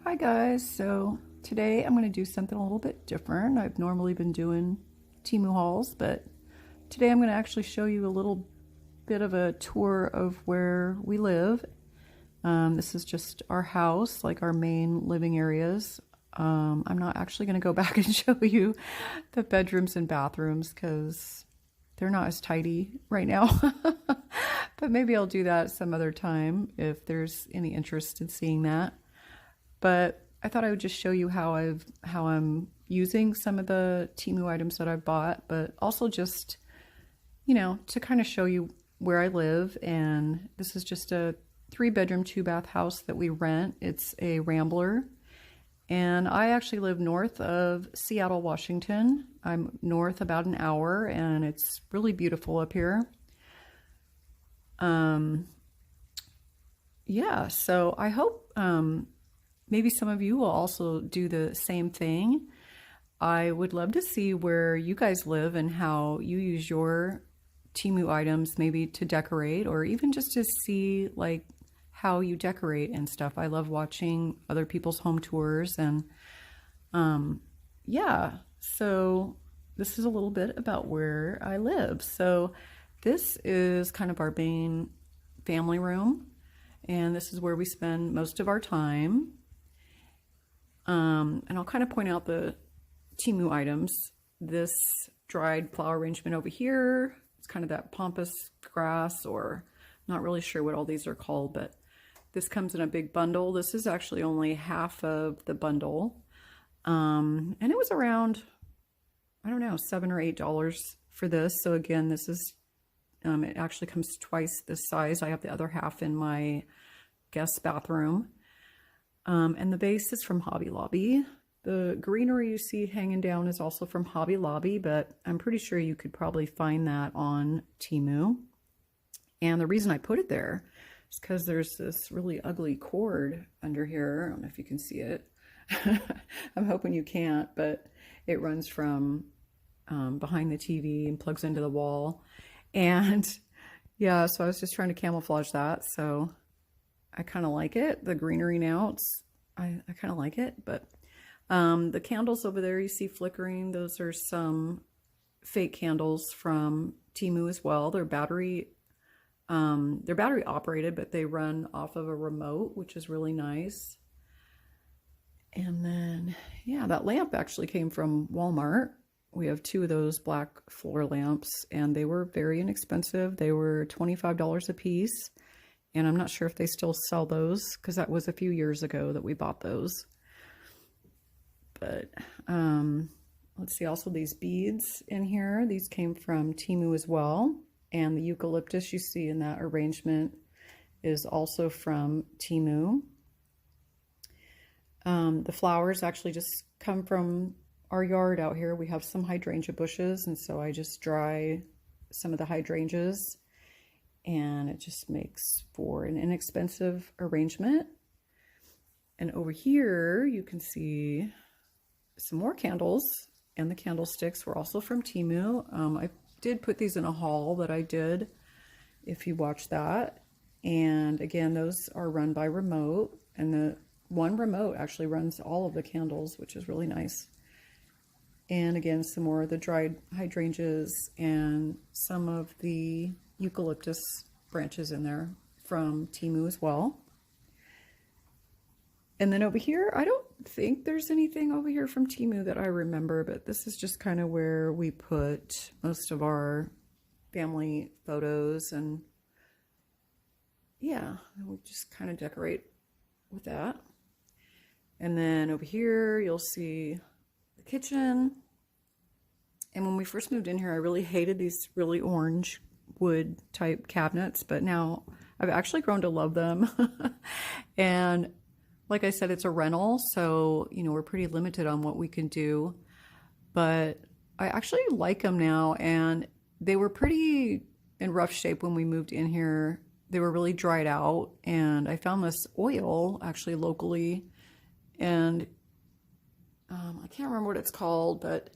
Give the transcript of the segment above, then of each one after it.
Hi guys, so today I'm going to do something a little bit different. I've normally been doing TEMU hauls, but today I'm going to actually show you a little bit of a tour of where we live. This is just our house, like our main living areas. I'm not actually going to go back and show you the bedrooms and bathrooms because they're not as tidy right now. But maybe I'll do that some other time if there's any interest in seeing that. But I thought I would just show you how I'm using some of the TEMU items that I've bought, but also just, to kind of show you where I live. And this is just a 3-bedroom, 2-bath house that we rent. It's a Rambler. And I actually live north of Seattle, Washington. I'm north about an hour, and it's really beautiful up here. Yeah, so I hope maybe some of you will also do the same thing. I would love to see where you guys live and how you use your TEMU items maybe to decorate, or even just to see like how you decorate and stuff. I love watching other people's home tours, and yeah, so this is a little bit about where I live. So this is kind of our main family room, and this is where we spend most of our time. And I'll kind of point out the TEMU items. This dried flower arrangement over here, it's kind of that Pampas grass, or not really sure what all these are called, but this comes in a big bundle. This is actually only half of the bundle. And it was around, I don't know, $7 or $8 for this. So again, this is, it actually comes twice this size. I have the other half in my guest bathroom. And the base is from Hobby Lobby. The greenery you see hanging down is also from Hobby Lobby, but I'm pretty sure you could probably find that on TEMU. And the reason I put it there is because there's this really ugly cord under here. I don't know if you can see it. I'm hoping you can't, but it runs from behind the TV and plugs into the wall. And yeah, so I was just trying to camouflage that. So I kind of like it. The greenery now, I kind of like it. But the candles over there you see flickering, those are some fake candles from TEMU as well. They're battery operated, but they run off of a remote, which is really nice. And then, yeah, that lamp actually came from Walmart. We have 2 of those black floor lamps, and they were very inexpensive. They were $25 a piece. And I'm not sure if they still sell those, because that was a few years ago that we bought those. But let's see, also these beads in here. These came from TEMU as well. And the eucalyptus you see in that arrangement is also from TEMU. The flowers actually just come from our yard out here. We have some hydrangea bushes, and so I just dry some of the hydrangeas, and it just makes for an inexpensive arrangement. And over here you can see some more candles, and the candlesticks were also from TEMU. I did put these in a haul that I did, if you watch that. And again, those are run by remote, and the one remote actually runs all of the candles, which is really nice. And again, some more of the dried hydrangeas and some of the eucalyptus branches in there from TEMU as well. And then over here, I don't think there's anything over here from TEMU that I remember, but this is just kind of where we put most of our family photos, and yeah, we just kind of decorate with that. And then over here, you'll see the kitchen. And when we first moved in here, I really hated these really orange wood type cabinets, but now I've actually grown to love them. And like I said, it's a rental, so we're pretty limited on what we can do, but I actually like them now. And they were pretty in rough shape when we moved in here. They were really dried out, and I found this oil actually locally, and I can't remember what it's called, but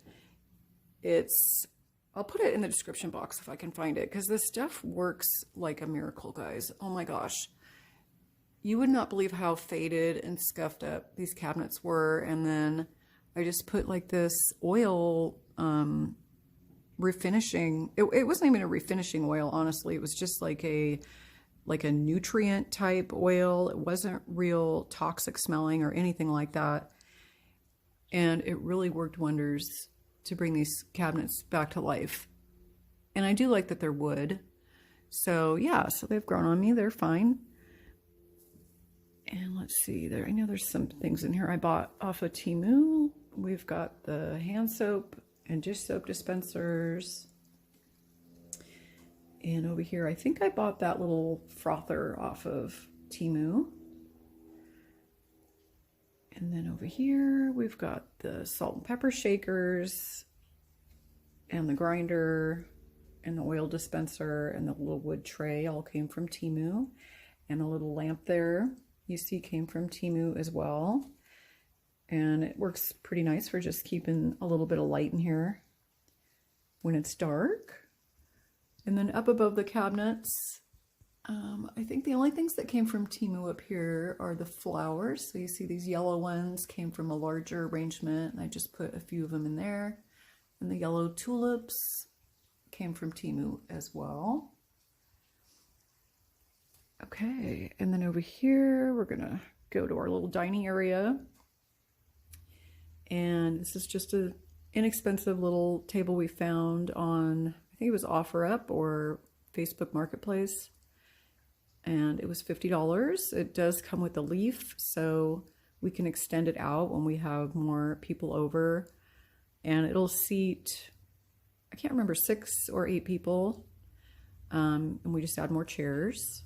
I'll put it in the description box if I can find it, because this stuff works like a miracle, guys. Oh my gosh. you would not believe how faded and scuffed up these cabinets were. And then I just put like this oil refinishing. It wasn't even a refinishing oil, honestly. It was just like a nutrient type oil. It wasn't real toxic smelling or anything like that. And it really worked wonders to bring these cabinets back to life. And I do like that they're wood. So yeah, so they've grown on me. They're fine. And let's see there. I know there's some things in here I bought off of TEMU. We've got the hand soap and dish soap dispensers. And over here, I think I bought that little frother off of TEMU. And then over here, we've got the salt and pepper shakers and the grinder and the oil dispenser and the little wood tray all came from TEMU. And the little lamp there, you see, came from TEMU as well. And it works pretty nice for just keeping a little bit of light in here when it's dark. And then up above the cabinets, I think the only things that came from TEMU up here are the flowers. So you see these yellow ones came from a larger arrangement, and I just put a few of them in there. And the yellow tulips came from TEMU as well. Okay, and then over here, we're gonna go to our little dining area. And this is just an inexpensive little table we found on, I think it was OfferUp or Facebook Marketplace. And it was $50. It does come with a leaf, so we can extend it out when we have more people over. And it'll seat, I can't remember, 6 or 8 people. And we just add more chairs.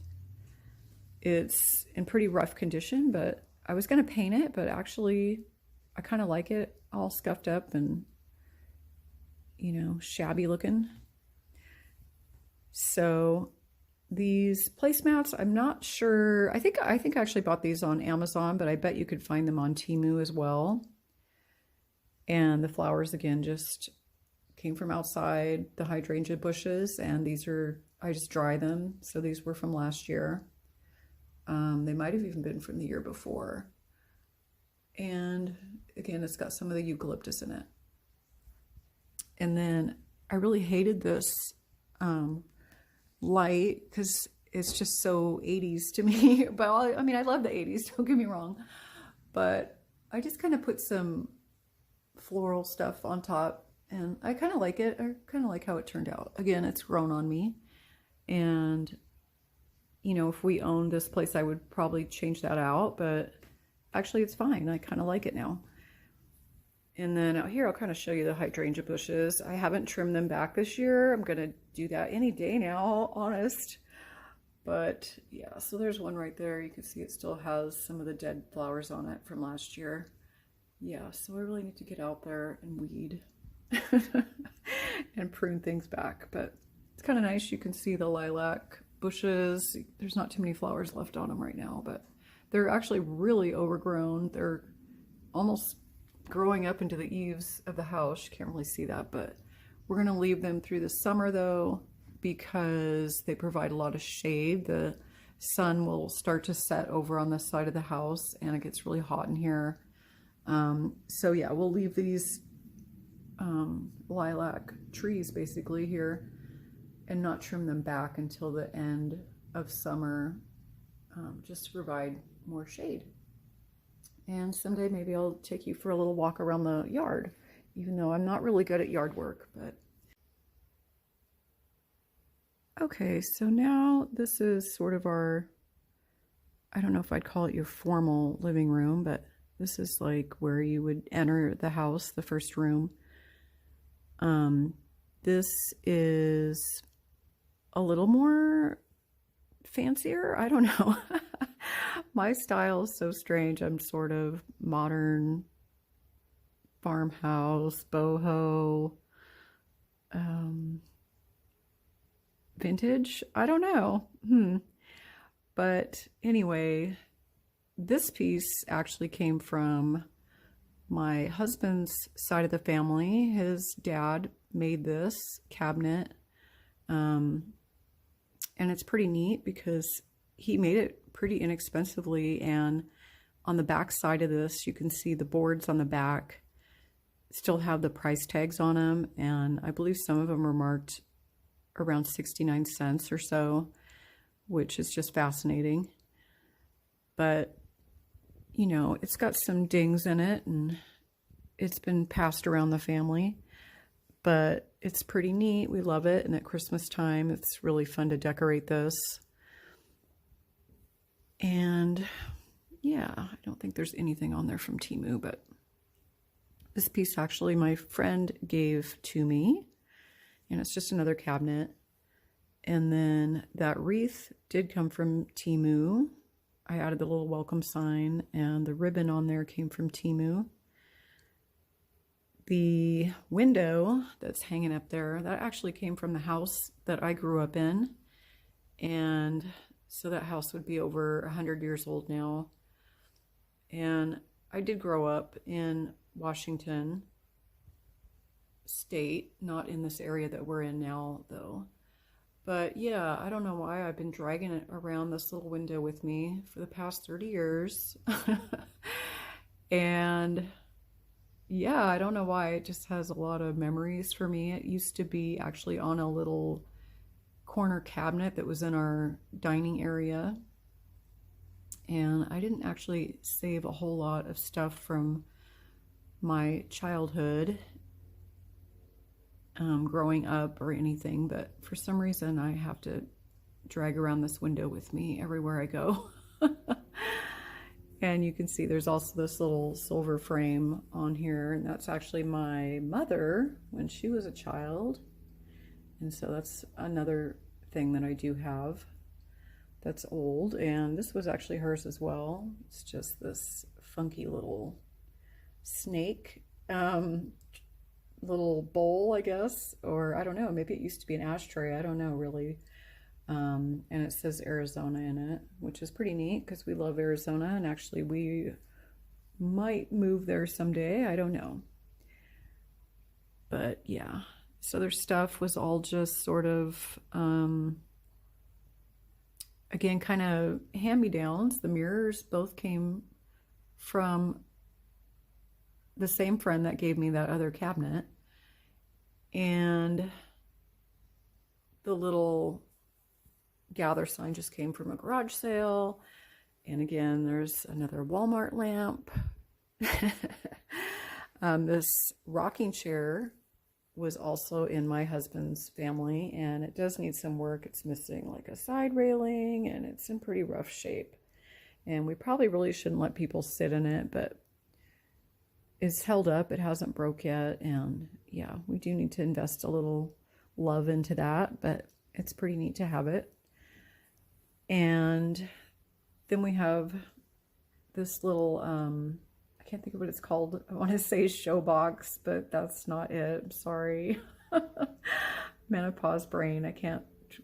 It's in pretty rough condition, but I was going to paint it, but actually I kind of like it all scuffed up and, you know, shabby looking. So these placemats, I'm not sure. I think I actually bought these on Amazon, but I bet you could find them on TEMU as well. And the flowers, again, just came from outside the hydrangea bushes, and these are, I just dry them. So these were from last year. They might have even been from the year before. And again, it's got some of the eucalyptus in it. And then I really hated this light because it's just so 80s to me. But I mean, I love the 80s, don't get me wrong. But I just kind of put some floral stuff on top, and I kind of like it. I kind of like how it turned out. Again, it's grown on me. And, you know, if we owned this place, I would probably change that out. But actually, it's fine. I kind of like it now. And then out here, I'll kind of show you the hydrangea bushes. I haven't trimmed them back this year. I'm going to do that any day now, honest. But yeah, so there's one right there. You can see it still has some of the dead flowers on it from last year. Yeah, so I really need to get out there and weed and prune things back. But it's kind of nice. You can see the lilac bushes. There's not too many flowers left on them right now, but they're actually really overgrown. They're almost growing up into the eaves of the house. You can't really see that, but we're going to leave them through the summer though, because they provide a lot of shade. The sun will start to set over on this side of the house, and it gets really hot in here. So yeah, we'll leave these lilac trees basically here and not trim them back until the end of summer, just to provide more shade. And someday maybe I'll take you for a little walk around the yard, even though I'm not really good at yard work. But okay, so now this is sort of our, I don't know if I'd call it your formal living room, but this is like where you would enter the house, the first room. This is a little more fancier. I don't know. My style is so strange. I'm sort of modern, farmhouse, boho, vintage. I don't know. But anyway, this piece actually came from my husband's side of the family. His dad made this cabinet. And it's pretty neat because he made it pretty inexpensively. And on the back side of this, you can see the boards on the back still have the price tags on them. And I believe some of them are marked around 69 cents or so, which is just fascinating. But, you know, it's got some dings in it and it's been passed around the family, but it's pretty neat. We love it. And at Christmas time, it's really fun to decorate this. And yeah, I don't think there's anything on there from TEMU, but this piece actually my friend gave to me, and it's just another cabinet. And then that wreath did come from TEMU. I added the little welcome sign, and the ribbon on there came from TEMU. The window that's hanging up there, that actually came from the house that I grew up in. And so that house would be over 100 years old now. And I did grow up in Washington State, not in this area that we're in now, though. But yeah, I don't know why I've been dragging it around this little window with me for the past 30 years. And yeah, I don't know why. It just has a lot of memories for me. It used to be actually on a little corner cabinet that was in our dining area. And I didn't actually save a whole lot of stuff from my childhood, growing up or anything, but for some reason I have to drag around this window with me everywhere I go. And you can see there's also this little silver frame on here, and that's actually my mother when she was a child. And so that's another thing that I do have that's old, and this was actually hers as well. It's just this funky little snake little bowl, I guess, or I don't know, maybe it used to be an ashtray, I don't know really. And it says Arizona in it, which is pretty neat because we love Arizona, and actually we might move there someday, I don't know. But yeah, so their stuff was all just sort of again, kind of hand-me-downs. The mirrors both came from the same friend that gave me that other cabinet. And the little gather sign just came from a garage sale. And again, there's another Walmart lamp. This rocking chair was also in my husband's family, and it does need some work. It's missing like a side railing, and it's in pretty rough shape. And we probably really shouldn't let people sit in it, but it's held up. It hasn't broke yet. And yeah, we do need to invest a little love into that, but it's pretty neat to have it. And then we have this little, I can't think of what it's called. I want to say show box, but that's not it. I'm sorry. Menopause brain. I can't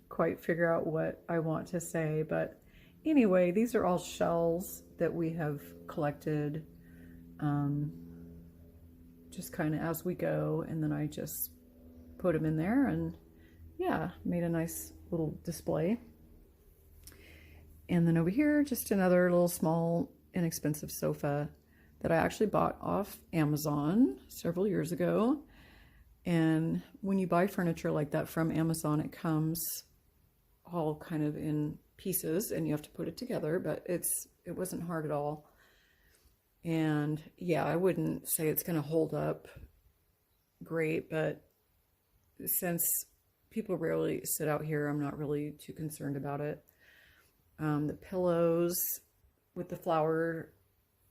quite figure out what I want to say, but anyway, these are all shells that we have collected just kind of as we go, and then I just put them in there and yeah, made a nice little display. And then over here, just another little small inexpensive sofa that I actually bought off Amazon several years ago. And when you buy furniture like that from Amazon, it comes all kind of in pieces and you have to put it together, but it wasn't hard at all. And yeah, I wouldn't say it's going to hold up great, but since people rarely sit out here, I'm not really too concerned about it. The pillows with the flower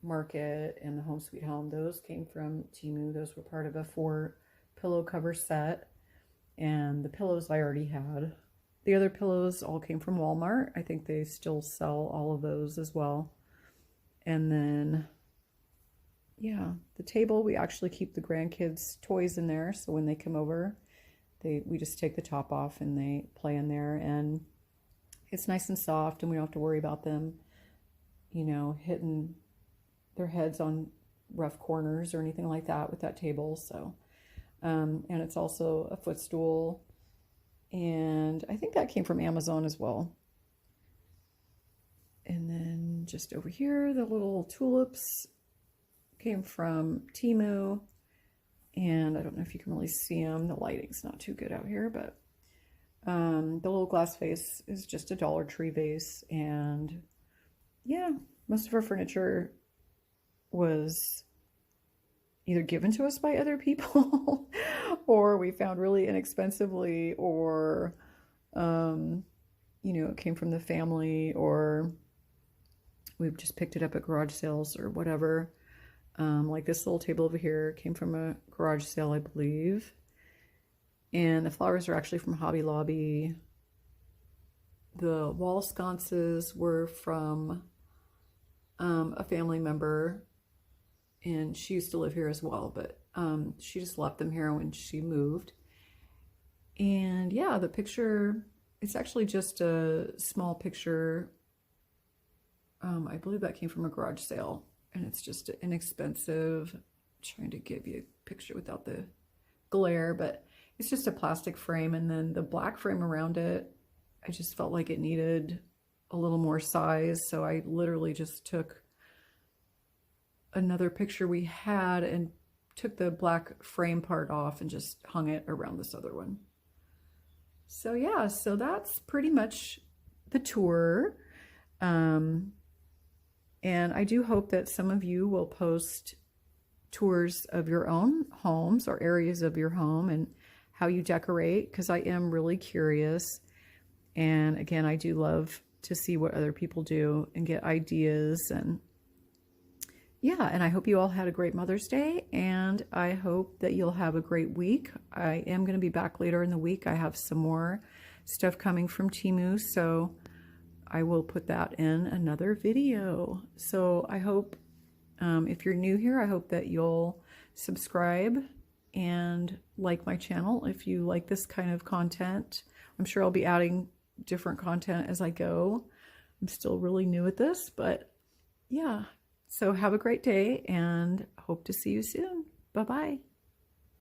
market and the Home Sweet Home, those came from TEMU. Those were part of a 4 pillow cover set, and the pillows I already had. The other pillows all came from Walmart. I think they still sell all of those as well. And then yeah, the table, we actually keep the grandkids' toys in there, so when they come over, we just take the top off and they play in there, and it's nice and soft, and we don't have to worry about them, you know, hitting their heads on rough corners or anything like that with that table. So and it's also a footstool, and I think that came from Amazon as well. just over here, the little tulips came from TEMU. And I don't know if you can really see them. The lighting's not too good out here, but the little glass vase is just a Dollar Tree vase. And yeah, most of our furniture was either given to us by other people or we found really inexpensively, or, you know, it came from the family, or we've just picked it up at garage sales or whatever. Like this little table over here came from a garage sale, I believe. And the flowers are actually from Hobby Lobby. The wall sconces were from a family member, and she used to live here as well, but she just left them here when she moved. And yeah, the picture, it's actually just a small picture. I believe that came from a garage sale. And it's just inexpensive. I'm trying to give you a picture without the glare, but it's just a plastic frame. And then the black frame around it, I just felt like it needed a little more size. So I literally just took another picture we had and took the black frame part off and just hung it around this other one. So yeah, so that's pretty much the tour. And I do hope that some of you will post tours of your own homes or areas of your home and how you decorate, because I am really curious. And again, I do love to see what other people do and get ideas. And yeah, and I hope you all had a great Mother's Day, and I hope that you'll have a great week. I am going to be back later in the week. I have some more stuff coming from TEMU, so I will put that in another video. So I hope, if you're new here, I hope that you'll subscribe and like my channel if you like this kind of content. I'm sure I'll be adding different content as I go. I'm still really new at this, but yeah. So have a great day and hope to see you soon. Bye-bye.